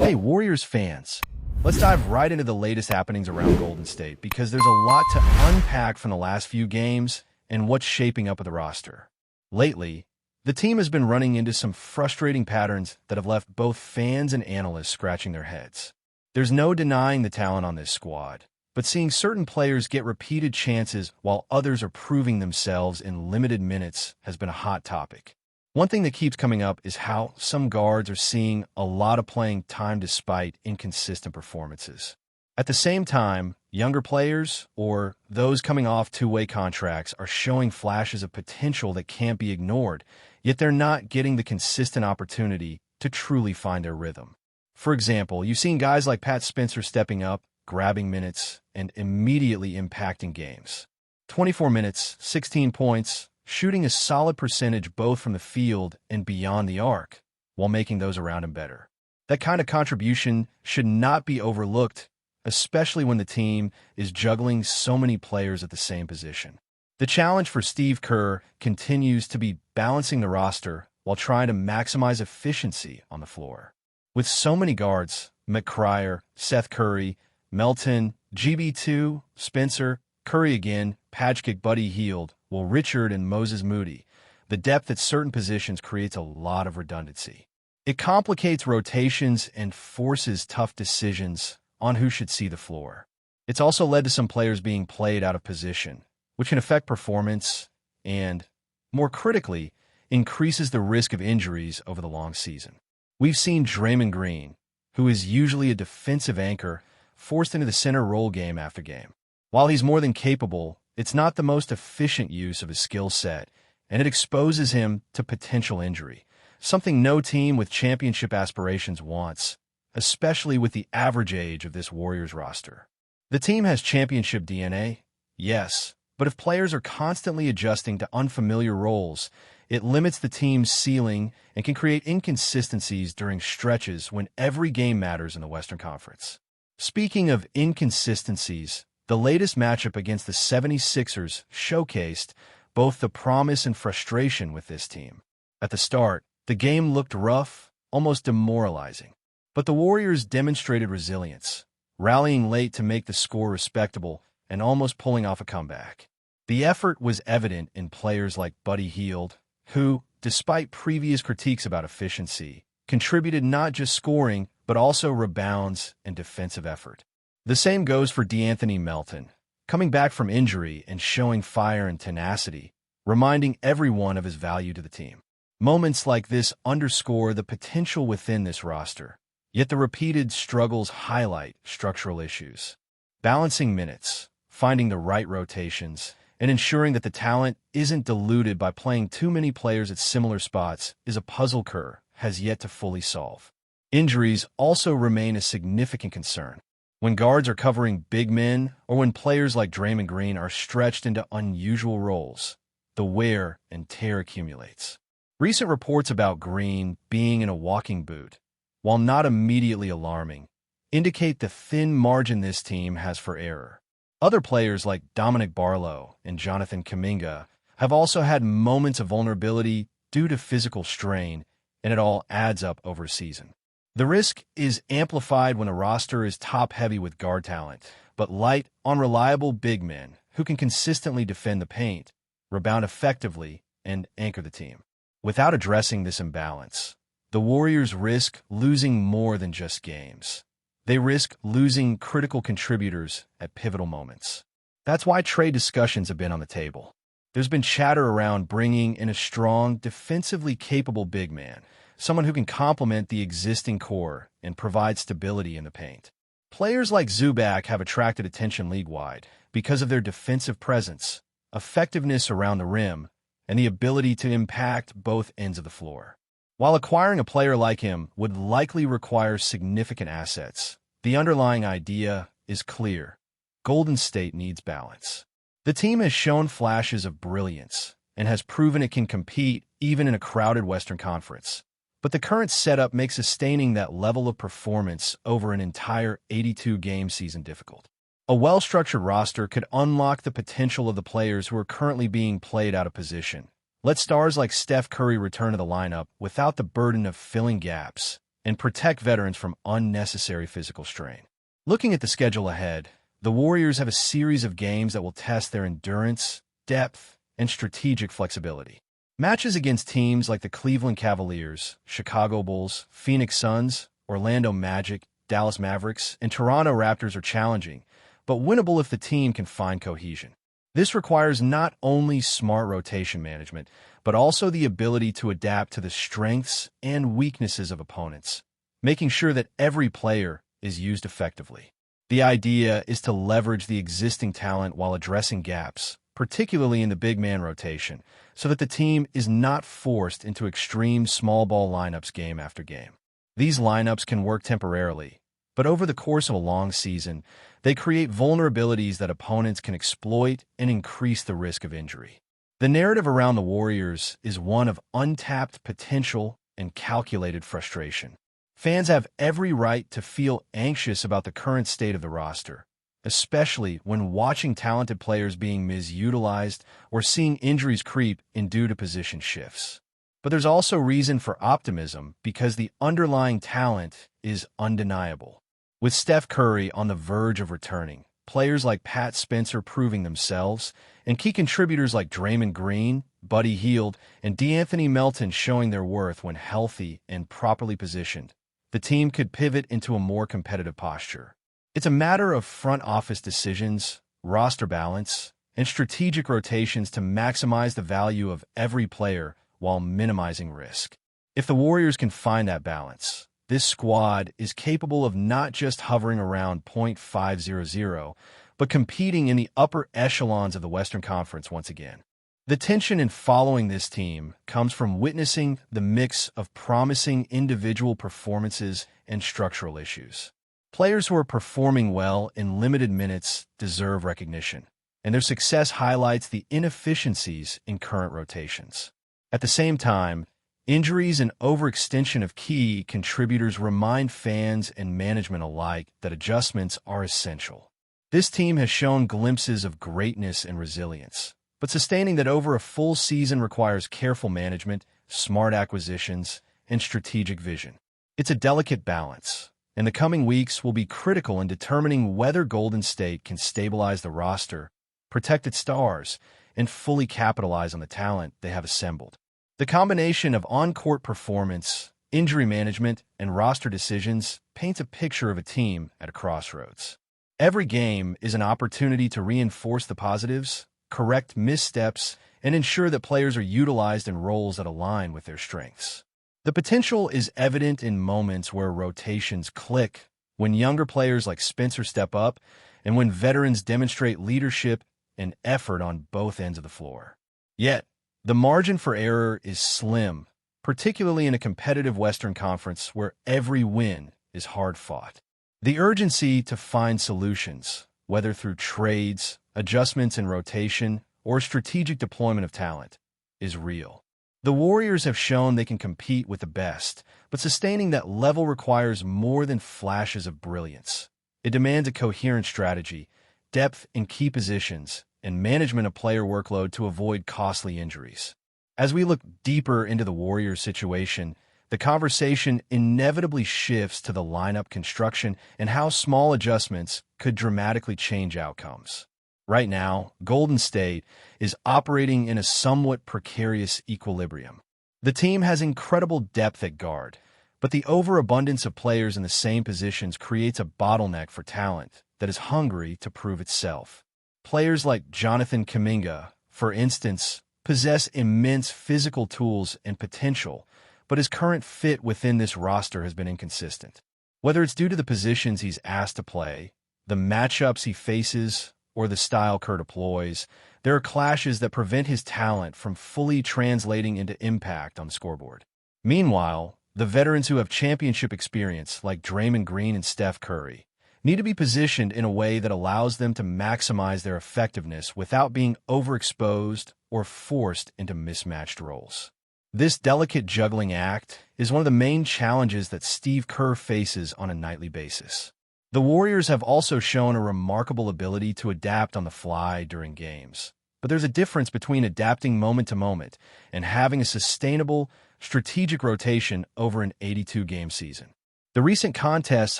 Hey, Warriors fans, let's dive right into the latest happenings around Golden State because there's a lot to unpack from the last few games and what's shaping up with the roster. Lately, the team has been running into some frustrating patterns that have left both fans and analysts scratching their heads. There's no denying the talent on this squad, but seeing certain players get repeated chances while others are proving themselves in limited minutes has been a hot topic. One thing that keeps coming up is how some guards are seeing a lot of playing time despite inconsistent performances. At the same time, younger players, or those coming off two-way contracts, are showing flashes of potential that can't be ignored, yet they're not getting the consistent opportunity to truly find their rhythm. For example, you've seen guys like Pat Spencer stepping up, grabbing minutes, and immediately impacting games. 24 minutes, 16 points, shooting a solid percentage both from the field and beyond the arc, while making those around him better. That kind of contribution should not be overlooked, especially when the team is juggling so many players at the same position. The challenge for Steve Kerr continues to be balancing the roster while trying to maximize efficiency on the floor. With so many guards, McCryer, Seth Curry, Melton, GB2, Spencer, Curry again, Padgett, Buddy Hield, Richard, and Moses Moody, the depth at certain positions creates a lot of redundancy. It complicates rotations and forces tough decisions on who should see the floor. It's also led to some players being played out of position, which can affect performance and, more critically, increases the risk of injuries over the long season. We've seen Draymond Green, who is usually a defensive anchor, forced into the center role game after game. While he's more than capable, it's not the most efficient use of his skill set, and it exposes him to potential injury, something no team with championship aspirations wants, especially with the average age of this Warriors roster. The team has championship DNA, yes, but if players are constantly adjusting to unfamiliar roles, it limits the team's ceiling and can create inconsistencies during stretches when every game matters in the Western Conference. Speaking of inconsistencies, the latest matchup against the 76ers showcased both the promise and frustration with this team. At the start, the game looked rough, almost demoralizing. But the Warriors demonstrated resilience, rallying late to make the score respectable and almost pulling off a comeback. The effort was evident in players like Buddy Hield, who, despite previous critiques about efficiency, contributed not just scoring, but also rebounds and defensive effort. The same goes for DeAnthony Melton, coming back from injury and showing fire and tenacity, reminding everyone of his value to the team. Moments like this underscore the potential within this roster, yet the repeated struggles highlight structural issues. Balancing minutes, finding the right rotations, and ensuring that the talent isn't diluted by playing too many players at similar spots is a puzzle Kerr has yet to fully solve. Injuries also remain a significant concern. When guards are covering big men, or when players like Draymond Green are stretched into unusual roles, the wear and tear accumulates. Recent reports about Green being in a walking boot, while not immediately alarming, indicate the thin margin this team has for error. Other players like Dominic Barlow and Jonathan Kuminga have also had moments of vulnerability due to physical strain, and it all adds up over a season. The risk is amplified when a roster is top-heavy with guard talent, but light on reliable big men who can consistently defend the paint, rebound effectively, and anchor the team. Without addressing this imbalance, the Warriors risk losing more than just games. They risk losing critical contributors at pivotal moments. That's why trade discussions have been on the table. There's been chatter around bringing in a strong, defensively capable big man, someone who can complement the existing core and provide stability in the paint. Players like Zubac have attracted attention league-wide because of their defensive presence, effectiveness around the rim, and the ability to impact both ends of the floor. While acquiring a player like him would likely require significant assets, the underlying idea is clear. Golden State needs balance. The team has shown flashes of brilliance and has proven it can compete even in a crowded Western Conference. But the current setup makes sustaining that level of performance over an entire 82-game season difficult. A well-structured roster could unlock the potential of the players who are currently being played out of position. Let stars like Steph Curry return to the lineup without the burden of filling gaps, and protect veterans from unnecessary physical strain. Looking at the schedule ahead, the Warriors have a series of games that will test their endurance, depth, and strategic flexibility. Matches against teams like the Cleveland Cavaliers, Chicago Bulls, Phoenix Suns, Orlando Magic, Dallas Mavericks, and Toronto Raptors are challenging, but winnable if the team can find cohesion. This requires not only smart rotation management, but also the ability to adapt to the strengths and weaknesses of opponents, making sure that every player is used effectively. The idea is to leverage the existing talent while addressing gaps, particularly in the big man rotation, so that the team is not forced into extreme small ball lineups game after game. These lineups can work temporarily, but over the course of a long season, they create vulnerabilities that opponents can exploit and increase the risk of injury. The narrative around the Warriors is one of untapped potential and calculated frustration. Fans have every right to feel anxious about the current state of the roster, especially when watching talented players being misutilized or seeing injuries creep in due to position shifts. But there's also reason for optimism because the underlying talent is undeniable. With Steph Curry on the verge of returning, players like Pat Spencer proving themselves, and key contributors like Draymond Green, Buddy Hield, and De'Anthony Melton showing their worth when healthy and properly positioned, the team could pivot into a more competitive posture. It's a matter of front office decisions, roster balance, and strategic rotations to maximize the value of every player while minimizing risk. If the Warriors can find that balance, this squad is capable of not just hovering around .500, but competing in the upper echelons of the Western Conference once again. The tension in following this team comes from witnessing the mix of promising individual performances and structural issues. Players who are performing well in limited minutes deserve recognition, and their success highlights the inefficiencies in current rotations. At the same time, injuries and overextension of key contributors remind fans and management alike that adjustments are essential. This team has shown glimpses of greatness and resilience, but sustaining that over a full season requires careful management, smart acquisitions, and strategic vision. It's a delicate balance, and the coming weeks will be critical in determining whether Golden State can stabilize the roster, protect its stars, and fully capitalize on the talent they have assembled. The combination of on-court performance, injury management, and roster decisions paints a picture of a team at a crossroads. Every game is an opportunity to reinforce the positives, correct missteps, and ensure that players are utilized in roles that align with their strengths. The potential is evident in moments where rotations click, when younger players like Spencer step up, and when veterans demonstrate leadership and effort on both ends of the floor. Yet, the margin for error is slim, particularly in a competitive Western Conference where every win is hard-fought. The urgency to find solutions, whether through trades, adjustments in rotation, or strategic deployment of talent, is real. The Warriors have shown they can compete with the best, but sustaining that level requires more than flashes of brilliance. It demands a coherent strategy, depth in key positions, and management of player workload to avoid costly injuries. As we look deeper into the Warriors' situation, the conversation inevitably shifts to the lineup construction and how small adjustments could dramatically change outcomes. Right now, Golden State is operating in a somewhat precarious equilibrium. The team has incredible depth at guard, but the overabundance of players in the same positions creates a bottleneck for talent that is hungry to prove itself. Players like Jonathan Kuminga, for instance, possess immense physical tools and potential, but his current fit within this roster has been inconsistent. Whether it's due to the positions he's asked to play, the matchups he faces, or the style Kerr deploys, there are clashes that prevent his talent from fully translating into impact on the scoreboard. Meanwhile, the veterans who have championship experience, like Draymond Green and Steph Curry, need to be positioned in a way that allows them to maximize their effectiveness without being overexposed or forced into mismatched roles. This delicate juggling act is one of the main challenges that Steve Kerr faces on a nightly basis. The Warriors have also shown a remarkable ability to adapt on the fly during games, but there's a difference between adapting moment to moment and having a sustainable, strategic rotation over an 82-game season. The recent contests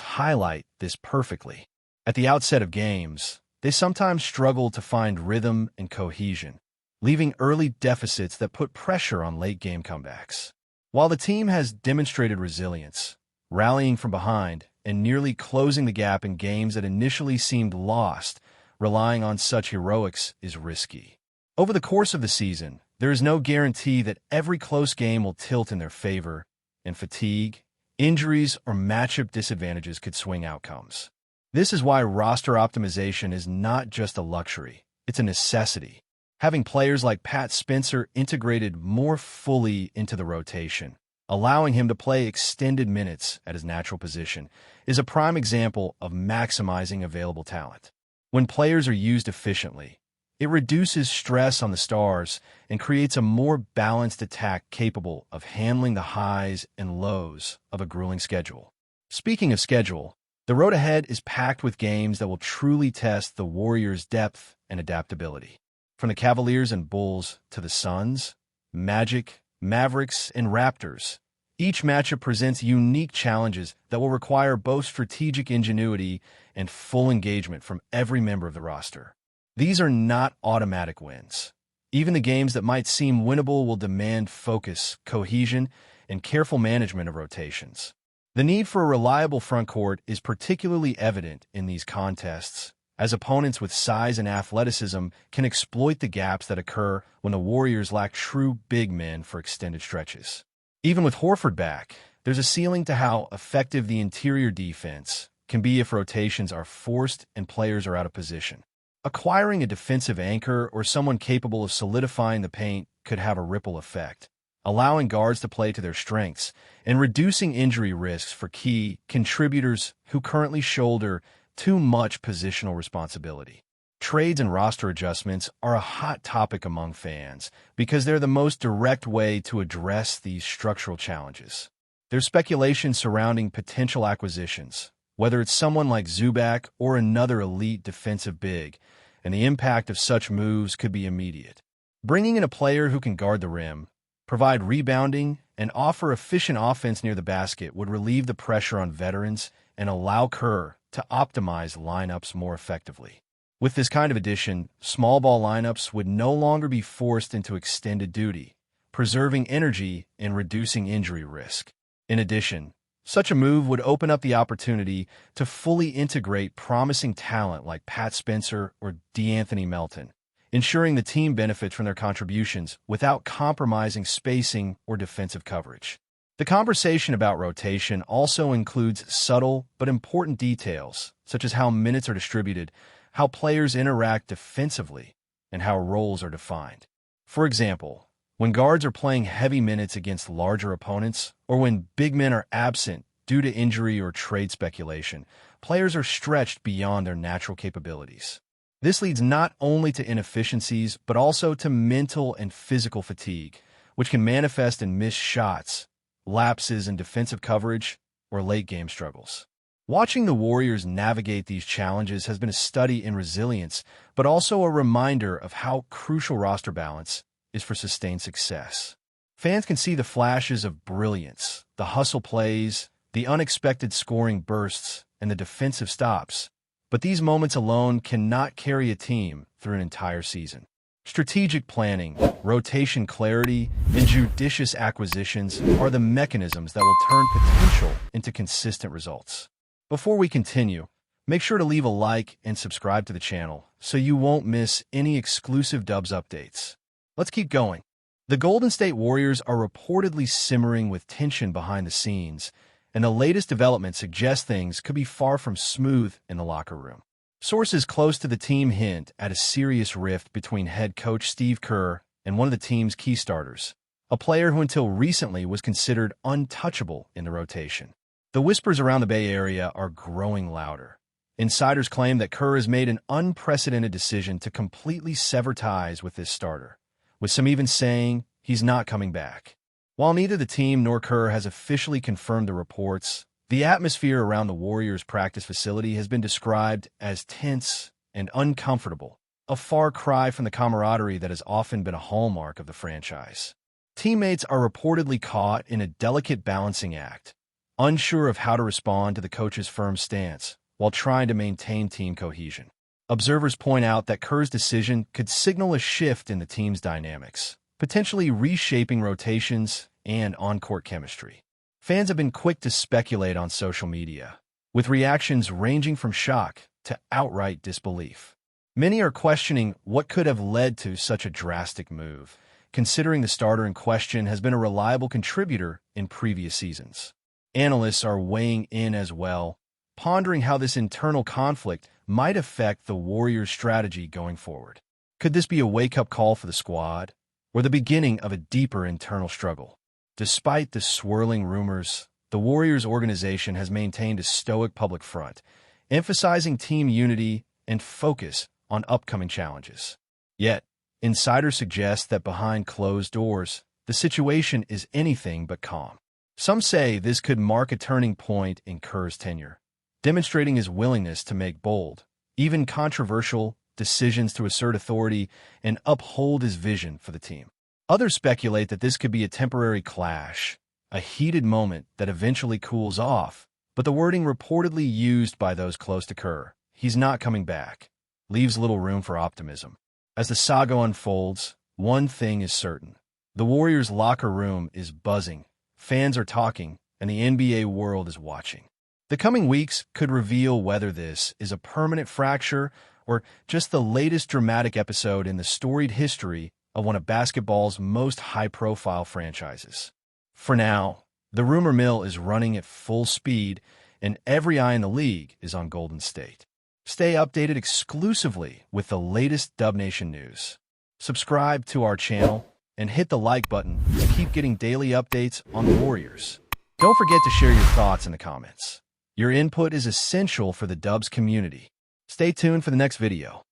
highlight this perfectly. At the outset of games, they sometimes struggle to find rhythm and cohesion, leaving early deficits that put pressure on late-game comebacks. While the team has demonstrated resilience, rallying from behind and nearly closing the gap in games that initially seemed lost, relying on such heroics is risky. Over the course of the season, there is no guarantee that every close game will tilt in their favor, and fatigue, injuries, or matchup disadvantages could swing outcomes. This is why roster optimization is not just a luxury, it's a necessity. Having players like Pat Spencer integrated more fully into the rotation, allowing him to play extended minutes at his natural position, is a prime example of maximizing available talent. When players are used efficiently, it reduces stress on the stars and creates a more balanced attack capable of handling the highs and lows of a grueling schedule. Speaking of schedule, the road ahead is packed with games that will truly test the Warriors' depth and adaptability. From the Cavaliers and Bulls to the Suns, Magic, Mavericks, and Raptors, each matchup presents unique challenges that will require both strategic ingenuity and full engagement from every member of the roster. These are not automatic wins. Even the games that might seem winnable will demand focus, cohesion, and careful management of rotations. The need for a reliable frontcourt is particularly evident in these contests, as opponents with size and athleticism can exploit the gaps that occur when the Warriors lack true big men for extended stretches. Even with Horford back, there's a ceiling to how effective the interior defense can be if rotations are forced and players are out of position. Acquiring a defensive anchor or someone capable of solidifying the paint could have a ripple effect, allowing guards to play to their strengths and reducing injury risks for key contributors who currently shoulder too much positional responsibility. Trades and roster adjustments are a hot topic among fans because they're the most direct way to address these structural challenges. There's speculation surrounding potential acquisitions, whether it's someone like Zubac or another elite defensive big, and the impact of such moves could be immediate. Bringing in a player who can guard the rim, provide rebounding, and offer efficient offense near the basket would relieve the pressure on veterans and allow Kerr to optimize lineups more effectively. With this kind of addition, small ball lineups would no longer be forced into extended duty, preserving energy and reducing injury risk. In addition, such a move would open up the opportunity to fully integrate promising talent like Pat Spencer or DeAnthony Melton, ensuring the team benefits from their contributions without compromising spacing or defensive coverage. The conversation about rotation also includes subtle but important details, such as how minutes are distributed, how players interact defensively, and how roles are defined. For example, when guards are playing heavy minutes against larger opponents, or when big men are absent due to injury or trade speculation, players are stretched beyond their natural capabilities. This leads not only to inefficiencies, but also to mental and physical fatigue, which can manifest in missed shots, lapses in defensive coverage, or late-game struggles. Watching the Warriors navigate these challenges has been a study in resilience, but also a reminder of how crucial roster balance is for sustained success. Fans can see the flashes of brilliance, the hustle plays, the unexpected scoring bursts, and the defensive stops, but these moments alone cannot carry a team through an entire season. Strategic planning, rotation clarity, and judicious acquisitions are the mechanisms that will turn potential into consistent results. Before we continue, make sure to leave a like and subscribe to the channel so you won't miss any exclusive Dubs updates. Let's keep going. The Golden State Warriors are reportedly simmering with tension behind the scenes, and the latest developments suggest things could be far from smooth in the locker room. Sources close to the team hint at a serious rift between head coach Steve Kerr and one of the team's key starters, a player who until recently was considered untouchable in the rotation. The whispers around the Bay Area are growing louder. Insiders claim that Kerr has made an unprecedented decision to completely sever ties with this starter, with some even saying he's not coming back. While neither the team nor Kerr has officially confirmed the reports, the atmosphere around the Warriors' practice facility has been described as tense and uncomfortable, a far cry from the camaraderie that has often been a hallmark of the franchise. Teammates are reportedly caught in a delicate balancing act, unsure of how to respond to the coach's firm stance while trying to maintain team cohesion. Observers point out that Kerr's decision could signal a shift in the team's dynamics, potentially reshaping rotations and on-court chemistry. Fans have been quick to speculate on social media, with reactions ranging from shock to outright disbelief. Many are questioning what could have led to such a drastic move, considering the starter in question has been a reliable contributor in previous seasons. Analysts are weighing in as well, pondering how this internal conflict might affect the Warriors' strategy going forward. Could this be a wake-up call for the squad, or the beginning of a deeper internal struggle? Despite the swirling rumors, the Warriors organization has maintained a stoic public front, emphasizing team unity and focus on upcoming challenges. Yet, insiders suggest that behind closed doors, the situation is anything but calm. Some say this could mark a turning point in Kerr's tenure, demonstrating his willingness to make bold, even controversial, decisions to assert authority and uphold his vision for the team. Others speculate that this could be a temporary clash, a heated moment that eventually cools off, but the wording reportedly used by those close to Kerr, "he's not coming back," leaves little room for optimism. As the saga unfolds, one thing is certain. The Warriors' locker room is buzzing, fans are talking, and the NBA world is watching. The coming weeks could reveal whether this is a permanent fracture or just the latest dramatic episode in the storied history of one of basketball's most high-profile franchises. For now, the rumor mill is running at full speed, and every eye in the league is on Golden State. Stay updated exclusively with the latest Dub Nation news. Subscribe to our channel and hit the like button to keep getting daily updates on the Warriors. Don't forget to share your thoughts in the comments. Your input is essential for the Dubs community. Stay tuned for the next video.